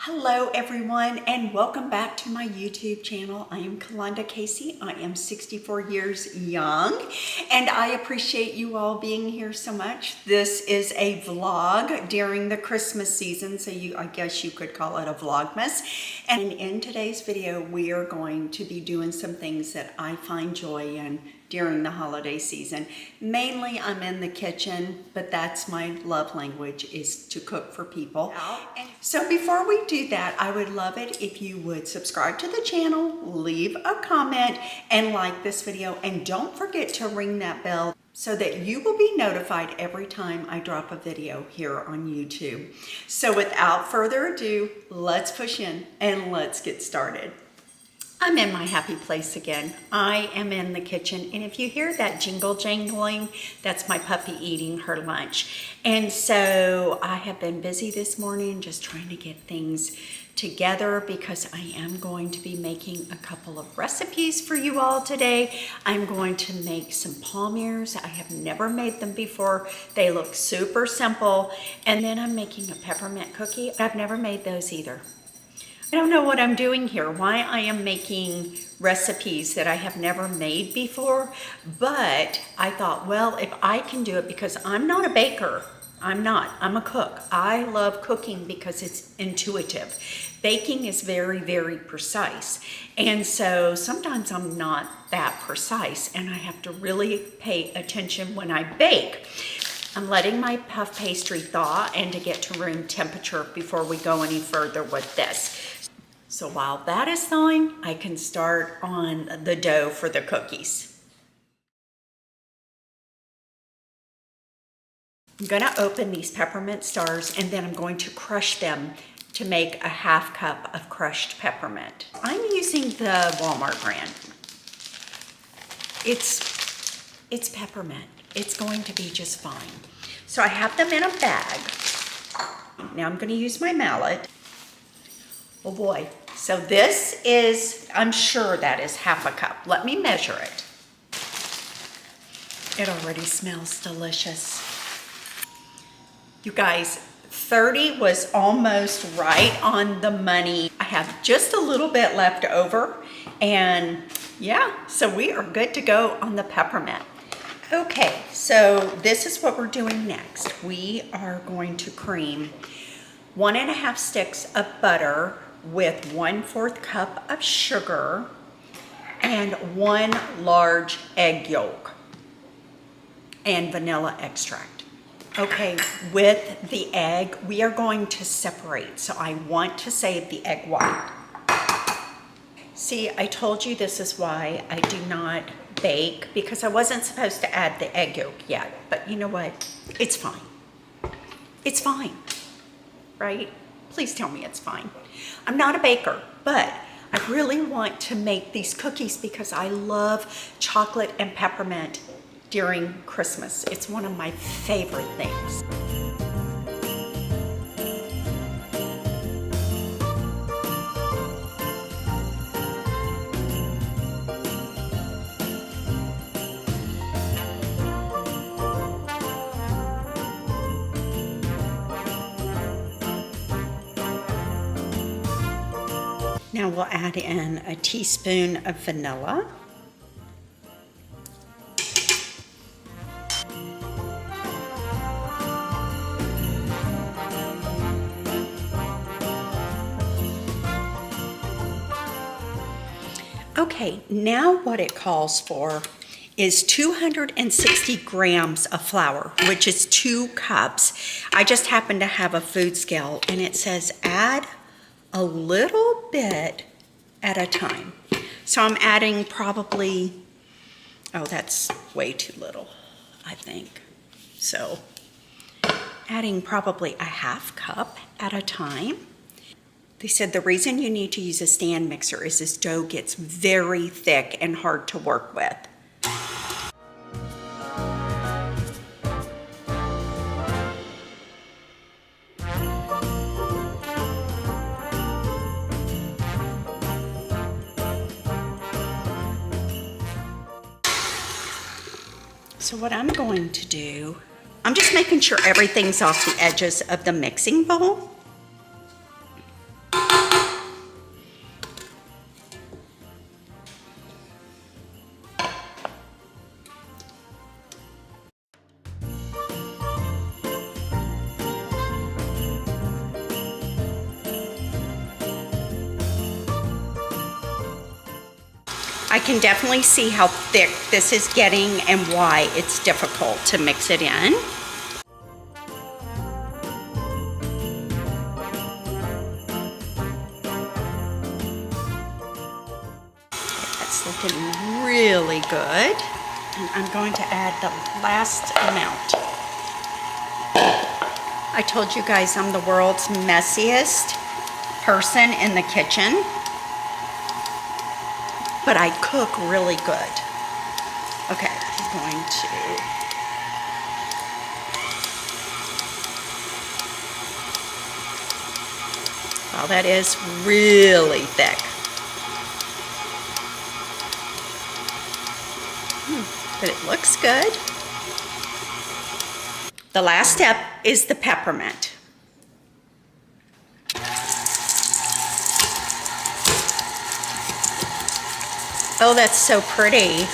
Hello everyone and welcome back to my YouTube channel. I am Kalonda Casey. I am 64 years young and I appreciate you all being here so much. This is a vlog during the Christmas season, so I guess you could call it a vlogmas. And in today's video we are going to be doing some things that I find joy in during the holiday season. Mainly I'm in the kitchen, but that's my love language, is to cook for people. So before we do that, I would love it if you would subscribe to the channel, leave a comment, and like this video. And don't forget to ring that bell so that you will be notified every time I drop a video here on YouTube. So without further ado, let's push in and let's get started. I'm in my happy place again. I am in the kitchen, and if you hear that jingle jangling, that's my puppy eating her lunch. And so I have been busy this morning just trying to get things together because I am going to be making a couple of recipes for you all today. I'm going to make some palmiers. I have never made them before. They look super simple. And then I'm making a peppermint cookie. I've never made those either. I don't know what I'm doing here, why I am making recipes that I have never made before, but I thought, well, if I can do it, because I'm not a baker, I'm a cook. I love cooking because it's intuitive. Baking is very, very precise. And so sometimes I'm not that precise and I have to really pay attention when I bake. I'm letting my puff pastry thaw and to get to room temperature before we go any further with this. So while that is thawing, I can start on the dough for the cookies. I'm gonna open these peppermint stars and then I'm going to crush them to make a ½ cup of crushed peppermint. I'm using the Walmart brand. It's peppermint. It's going to be just fine. So I have them in a bag. Now I'm gonna use my mallet. Oh boy. So this is, I'm sure that is ½ a cup. Let me measure it. It already smells delicious. You guys, 30 was almost right on the money. I have just a little bit left over, and yeah, so we are good to go on the peppermint. Okay, so this is what we're doing next. We are going to cream 1½ sticks of butter with 1/4 cup of sugar and 1 large egg yolk and vanilla extract. Okay, with the egg, we are going to separate. So I want to save the egg white. See, I told you this is why I do not bake, because I wasn't supposed to add the egg yolk yet. But you know what? It's fine. It's fine, right? Please tell me it's fine. I'm not a baker, but I really want to make these cookies because I love chocolate and peppermint during Christmas. It's one of my favorite things. Now we'll add in a teaspoon of vanilla. Okay, now what it calls for is 260 grams of flour, which is 2 cups. I just happen to have a food scale and it says add a little bit at a time. So I'm adding probably, oh, that's way too little, I think. So adding probably a ½ cup at a time. They said the reason you need to use a stand mixer is this dough gets very thick and hard to work with. So what I'm going to do, I'm just making sure everything's off the edges of the mixing bowl. I can definitely see how thick this is getting and why it's difficult to mix it in. That's looking really good. And I'm going to add the last amount. I told you guys I'm the world's messiest person in the kitchen, but I cook really good. Okay, I'm going to wow, that is really thick. But it looks good. The last step is the peppermint. Oh, that's so pretty.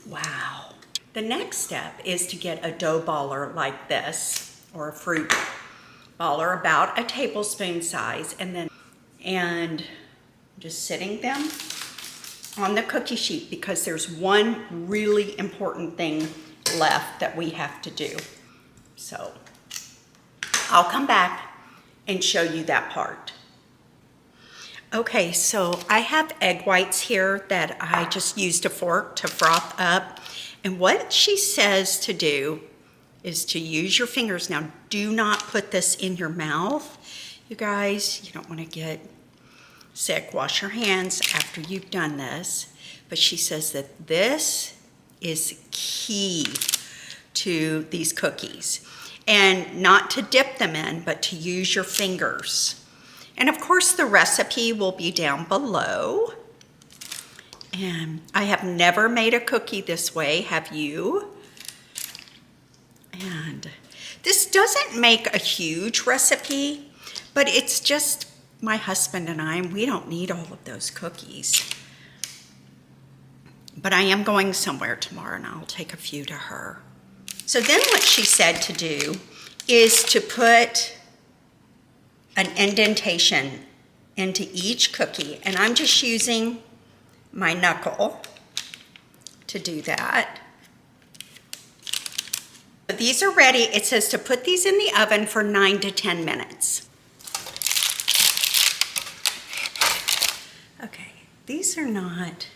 Wow. The next step is to get a dough baller like this, or a fruit baller about a tablespoon size, and just sitting them on the cookie sheet, because there's one really important thing left that we have to do. So I'll come back and show you that part. Okay, so I have egg whites here that I just used a fork to froth up. And what she says to do is to use your fingers. Now, do not put this in your mouth. You guys, you don't want to get sick. Wash your hands after you've done this. But she says that this is key to these cookies. And not to dip them in, but to use your fingers. And of course, the recipe will be down below. And I have never made a cookie this way, have you? And this doesn't make a huge recipe, but it's just my husband and I, and we don't need all of those cookies. But I am going somewhere tomorrow, and I'll take a few to her. So then what she said to do is to put an indentation into each cookie, and I'm just using my knuckle to do that. But these are ready. It says to put these in the oven for 9 to 10 minutes. Okay, these are not,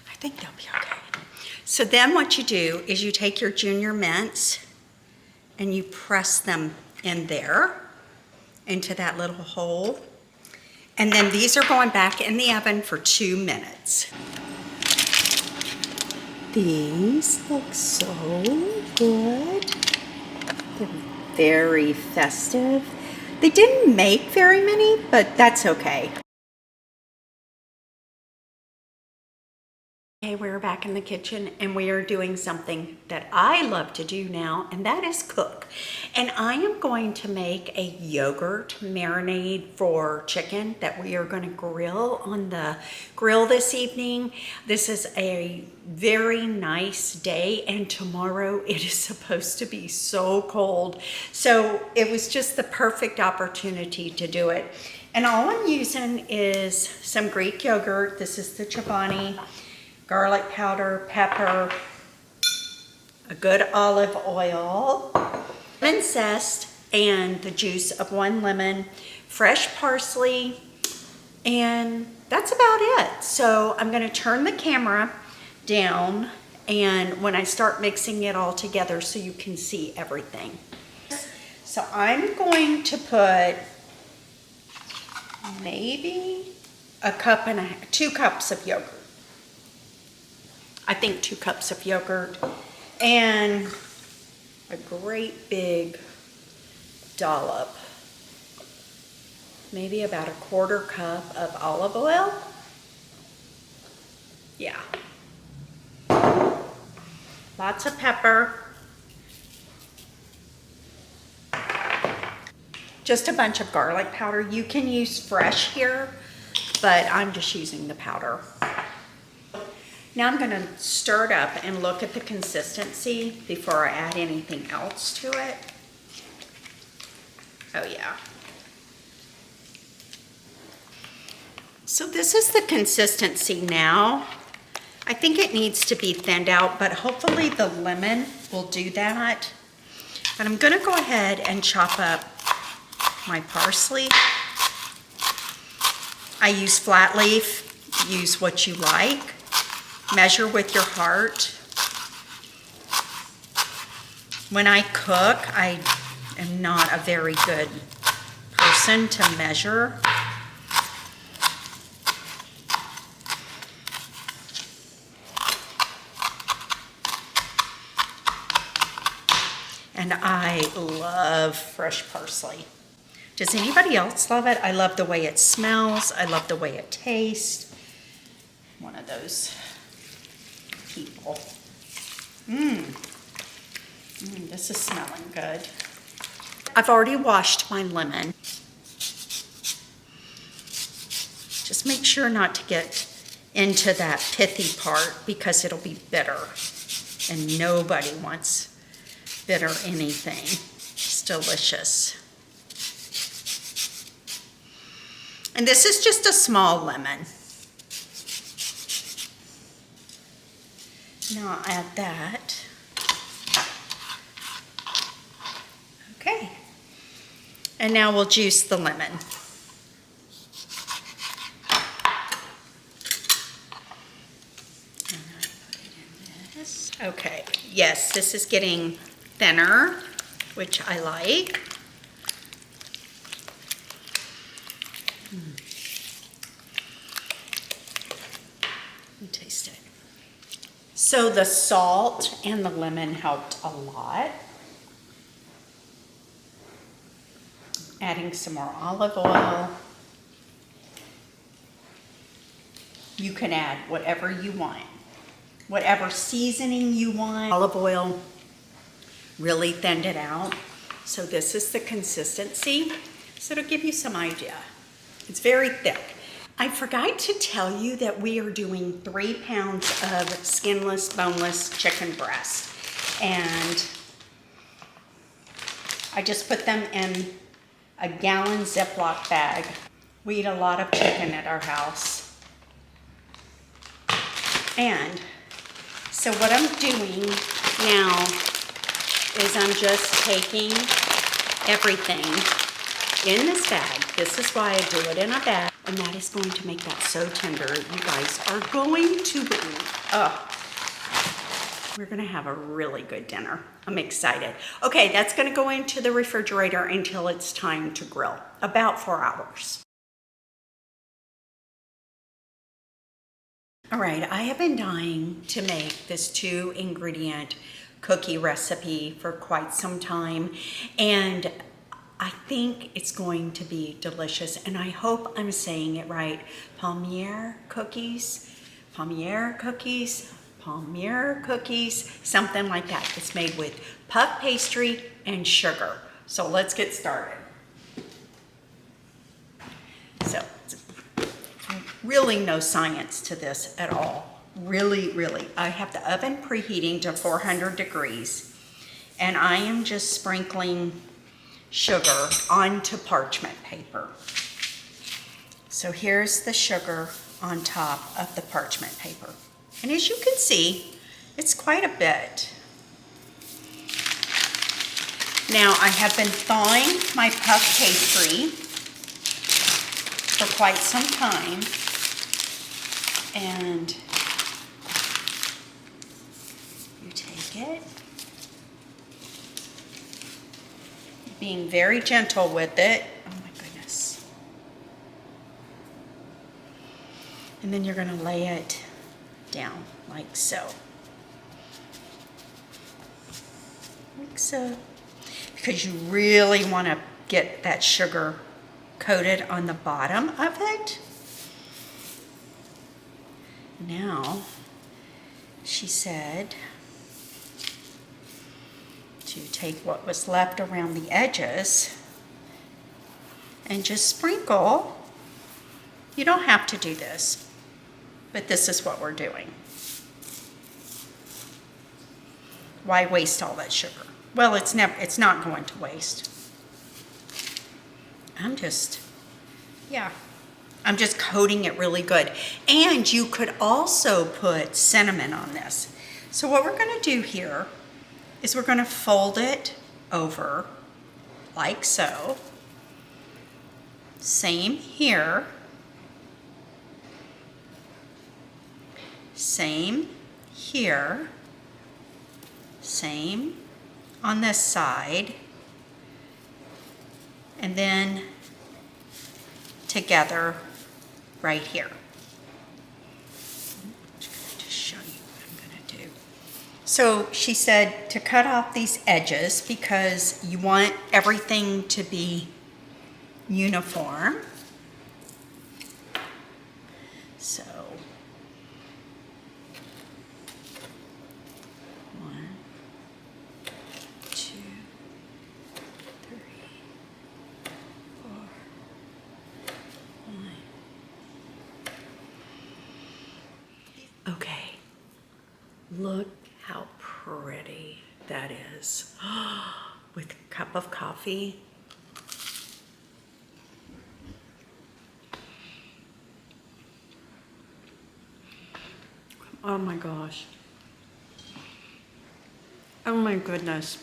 I think they'll be okay. So then what you do is you take your junior mints and you press them in there into that little hole. And then these are going back in the oven for 2 minutes. These look so good. They're very festive. They didn't make very many, but that's okay. Okay, we're back in the kitchen and we are doing something that I love to do now, and that is cook. And I am going to make a yogurt marinade for chicken that we are going to grill on the grill this evening. This is a very nice day, and tomorrow it is supposed to be so cold. So it was just the perfect opportunity to do it. And all I'm using is some Greek yogurt. This is the Chobani. Garlic powder, pepper, a good olive oil, lemon zest, and the juice of 1 lemon, fresh parsley, and that's about it. So I'm going to turn the camera down, and when I start mixing it all together so you can see everything. So I'm going to put maybe a cup and 2 cups of yogurt. I think 2 cups of yogurt and a great big dollop, maybe about a 1/4 cup of olive oil. Yeah. Lots of pepper. just a bunch of garlic powder. You can use fresh here, but I'm just using the powder. Now I'm gonna stir it up and look at the consistency before I add anything else to it. Oh yeah. So this is the consistency now. I think it needs to be thinned out, but hopefully the lemon will do that. But I'm gonna go ahead and chop up my parsley. I use flat leaf, use what you like. Measure with your heart. When I cook, I am not a very good person to measure. And I love fresh parsley. Does anybody else love it? I love the way it smells. I love the way it tastes. One of those people. This is smelling good. I've already washed my lemon. Just make sure not to get into that pithy part because it'll be bitter. And nobody wants bitter anything. It's delicious. And this is just a small lemon. Now I'll add that. Okay. And now we'll juice the lemon. And I put it in this. Okay, yes, this is getting thinner, which I like. Taste it. So the salt and the lemon helped a lot. Adding some more olive oil. You can add whatever you want, whatever seasoning you want. Olive oil really thinned it out. So this is the consistency. So it'll give you some idea. It's very thick. I forgot to tell you that we are doing 3 pounds of skinless, boneless chicken breast. And I just put them in a gallon Ziploc bag. We eat a lot of chicken at our house. And so what I'm doing now is I'm just taking everything in this bag. This is why I do it in a bag. And that is going to make that so tender. You guys are going to be, we're gonna have a really good dinner. I'm excited. Okay, that's gonna go into the refrigerator until it's time to grill, about 4 hours. All right, I have been dying to make this 2-ingredient cookie recipe for quite some time, and I think it's going to be delicious, and I hope I'm saying it right. Palmier cookies, Palmier cookies, Palmier cookies, something like that. It's made with puff pastry and sugar. So let's get started. So really no science to this at all. Really. I have the oven preheating to 400 degrees, and I am just sprinkling sugar onto parchment paper. So here's the sugar on top of the parchment paper. And as you can see, it's quite a bit. Now I have been thawing my puff pastry for quite some time. And you take it, being very gentle with it. Oh my goodness. And then you're going to lay it down like so. Like so. Because you really want to get that sugar coated on the bottom of it. Now, she said to take what was left around the edges and just sprinkle. You don't have to do this, but this is what we're doing. Why waste all that sugar? Well, it's not going to waste. I'm just coating it really good. And you could also put cinnamon on this. So what we're going to do here is we're going to fold it over like so. Same here. Same here. Same on this side. And then together right here. Just show you what I'm going to do. So she said to cut off these edges because you want everything to be uniform. So 1, 2, 3, 4, 5. Okay, look how pretty that is. With a cup of coffee. Oh my gosh. Oh my goodness.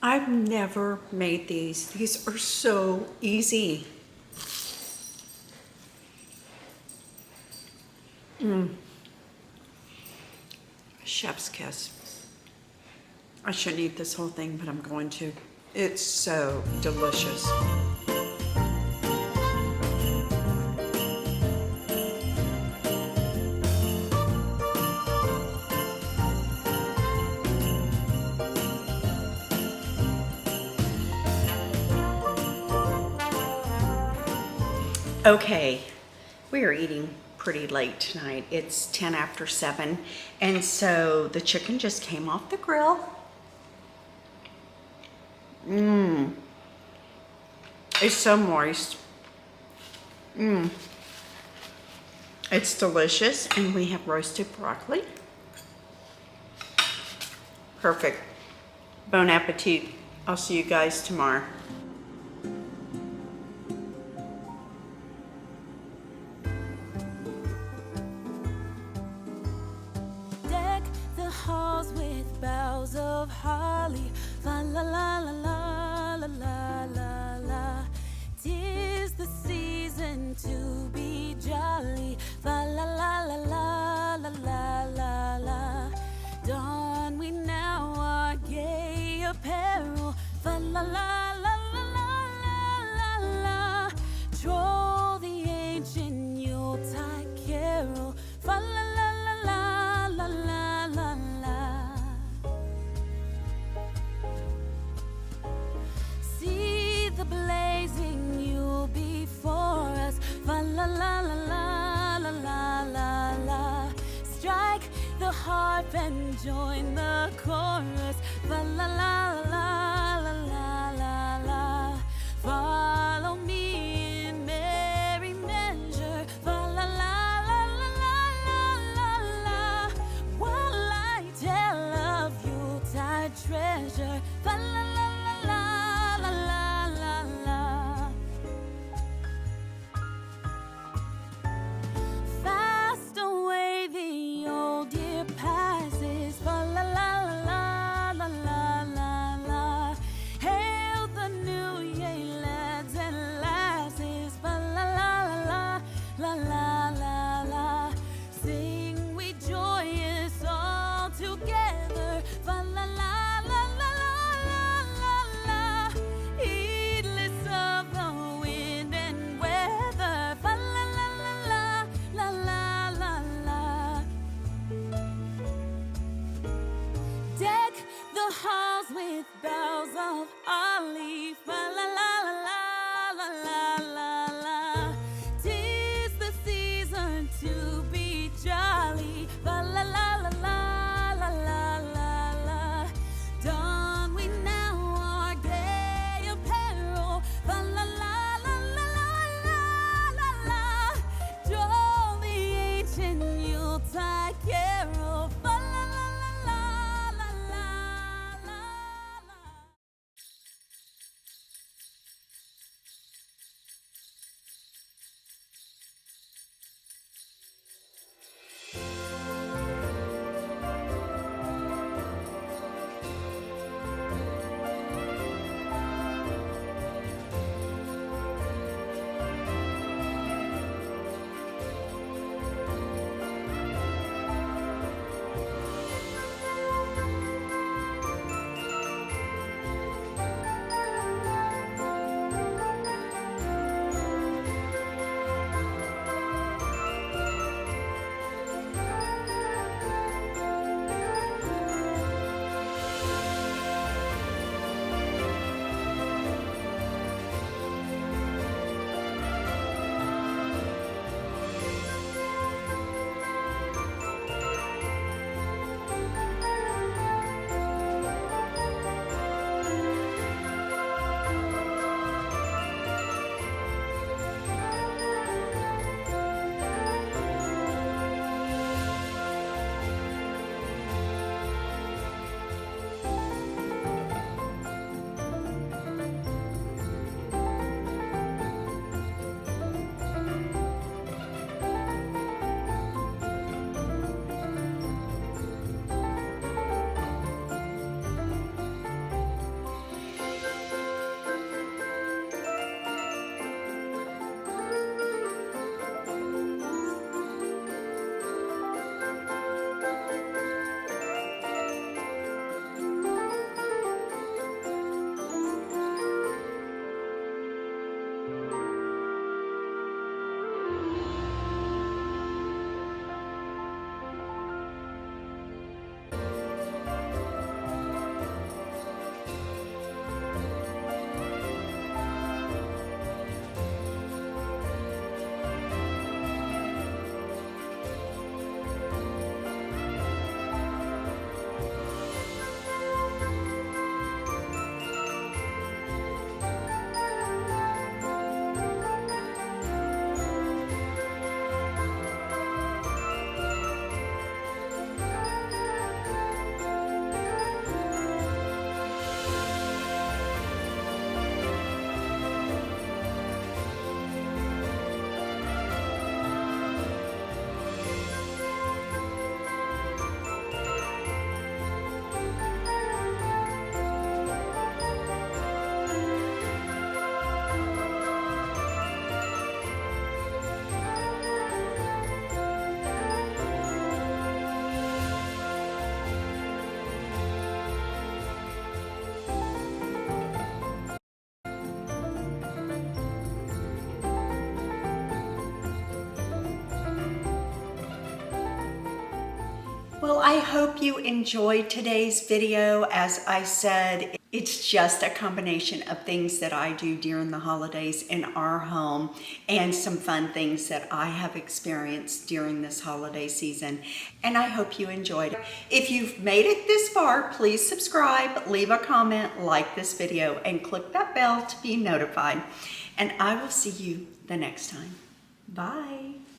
I've never made these. These are so easy. Chef's kiss. I shouldn't eat this whole thing, but I'm going to. It's so delicious. Okay, we are eating pretty late tonight. It's 10 after 7, and so the chicken just came off the grill. It's so moist. It's delicious, and we have roasted broccoli. Perfect. Bon appetit. I'll see you guys tomorrow. Halls with boughs of holly, fa la la la la la la la la. 'Tis the season to be jolly, fa la la la la la la la la. Don we now our gay apparel, fa la la la la la la la. Troll the ancient Yuletide carol, fa la la la la la la la la. See the blazing Yule before us, fa la la la la la la la la. Strike the harp and join the chorus, fa la la la la la la la. Follow me in merry measure, fa la la la la la la la. While I tell of Yuletide treasure, fa la la la la la la la la. Fast away the old year passes, fa la la la la la la la. Hail the new year, lads and lasses, fa la la la la la la la. Sing we joyous all together, fa la la la la la la la. Heedless of the wind and weather, fa la la la la la la la. Deck the halls with boughs of holly, fa la la la la la la la. 'Tis the season to be jolly, fa la la la la la la la la. Don we now our gay apparel, fa I hope you enjoyed today's video. As I said, it's just a combination of things that I do during the holidays in our home and some fun things that I have experienced during this holiday season. And I hope you enjoyed it. If you've made it this far, please subscribe, leave a comment, like this video, and click that bell to be notified. And I will see you the next time. Bye.